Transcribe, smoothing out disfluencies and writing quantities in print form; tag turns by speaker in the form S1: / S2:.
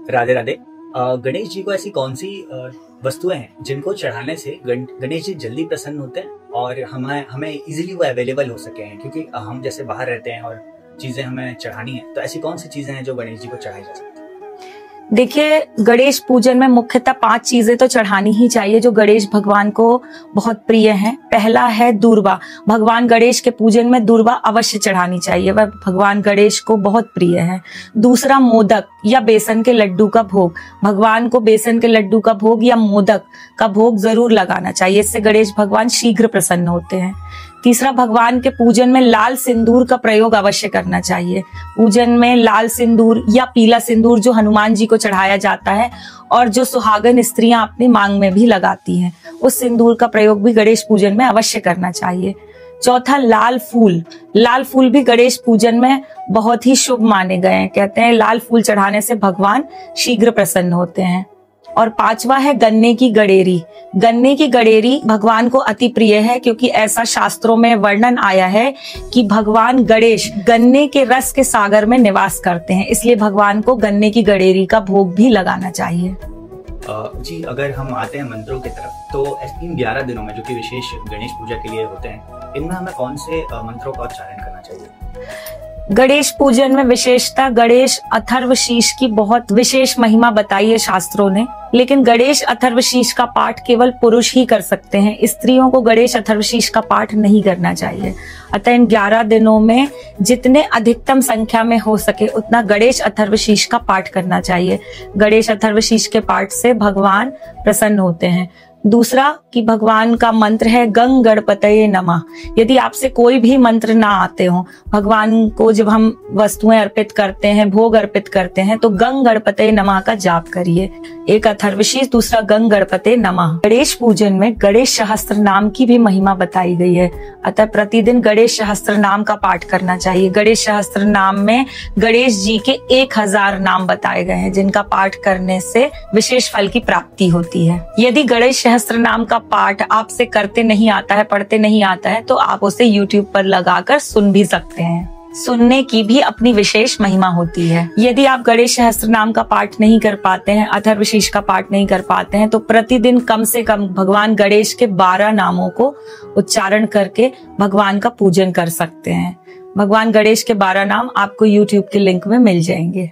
S1: राधे राधे। गणेश जी को ऐसी कौन सी वस्तुएं हैं जिनको चढ़ाने से गणेश जी जल्दी प्रसन्न होते हैं और हमें इजीली वो अवेलेबल हो सके हैं, क्योंकि हम जैसे बाहर रहते हैं और चीजें हमें चढ़ानी है, तो ऐसी कौन सी चीजें हैं जो गणेश जी को चढ़ाई जा सकती है?
S2: देखिए, गणेश पूजन में मुख्यतः 5 चीजें तो चढ़ानी ही चाहिए जो गणेश भगवान को बहुत प्रिय हैं। पहला है दूर्वा। भगवान गणेश के पूजन में दूर्वा अवश्य चढ़ानी चाहिए, वह भगवान गणेश को बहुत प्रिय है। दूसरा मोदक या बेसन के लड्डू का भोग। भगवान को बेसन के लड्डू का भोग या मोदक का भोग जरूर लगाना चाहिए, इससे गणेश भगवान शीघ्र प्रसन्न होते हैं। तीसरा, भगवान के पूजन में लाल सिंदूर का प्रयोग अवश्य करना चाहिए। पूजन में लाल सिंदूर या पीला सिंदूर जो हनुमान जी को चढ़ाया जाता है और जो सुहागन स्त्रियां अपनी मांग में भी लगाती हैं, उस सिंदूर का प्रयोग भी गणेश पूजन में अवश्य करना चाहिए। चौथा, लाल फूल। लाल फूल भी गणेश पूजन में बहुत ही शुभ माने गए हैं। कहते हैं लाल फूल चढ़ाने से भगवान शीघ्र प्रसन्न होते हैं। और 5वां है गन्ने की गडेरी। गन्ने की गडेरी भगवान को अति प्रिय है, क्योंकि ऐसा शास्त्रों में वर्णन आया है कि भगवान गणेश गन्ने के रस के सागर में निवास करते हैं, इसलिए भगवान को गन्ने की गडेरी का भोग भी लगाना चाहिए।
S1: जी, अगर हम आते हैं मंत्रों की तरफ, तो इन 11 दिनों में जो कि विशेष गणेश पूजा के लिए होते हैं, इनमें हमें कौन से मंत्रों का उच्चारण करना चाहिए?
S2: गणेश पूजन में विशेषता गणेश अथर्वशीष की बहुत विशेष महिमा बताई है शास्त्रों ने, लेकिन गणेश अथर्वशीष का पाठ केवल पुरुष ही कर सकते हैं। स्त्रियों को गणेश अथर्वशीष का पाठ नहीं करना चाहिए। अतः इन 11 दिनों में जितने अधिकतम संख्या में हो सके उतना गणेश अथर्वशीष का पाठ करना चाहिए। गणेश अथर्वशीष के पाठ से भगवान प्रसन्न होते हैं। दूसरा कि भगवान का मंत्र है गंग गणपतये नमः। यदि आपसे कोई भी मंत्र ना आते हो, भगवान को जब हम वस्तुएं अर्पित करते हैं, भोग अर्पित करते हैं, तो गंग गणपतये नमः का जाप करिए। एक अथर्वशीष, दूसरा गंग गणपतये नमः। गणेश पूजन में गणेश सहस्त्र नाम की भी महिमा बताई गई है, अतः प्रतिदिन गणेश सहस्त्र नाम का पाठ करना चाहिए। गणेश सहस्त्र नाम में गणेश जी के 1000 नाम बताए गए हैं, जिनका पाठ करने से विशेष फल की प्राप्ति होती है। यदि गणेश सहस्त्र नाम का पाठ आपसे करते नहीं आता है, पढ़ते नहीं आता है, तो आप उसे YouTube पर लगाकर सुन भी सकते हैं। सुनने की भी अपनी विशेष महिमा होती है। यदि आप गणेश सहस्त्र नाम का पाठ नहीं कर पाते हैं, अथर्वशीष का पाठ नहीं कर पाते हैं, तो प्रतिदिन कम से कम भगवान गणेश के 12 नामों को उच्चारण करके भगवान का पूजन कर सकते हैं। भगवान गणेश के 12 नाम आपको YouTube के लिंक में मिल जाएंगे।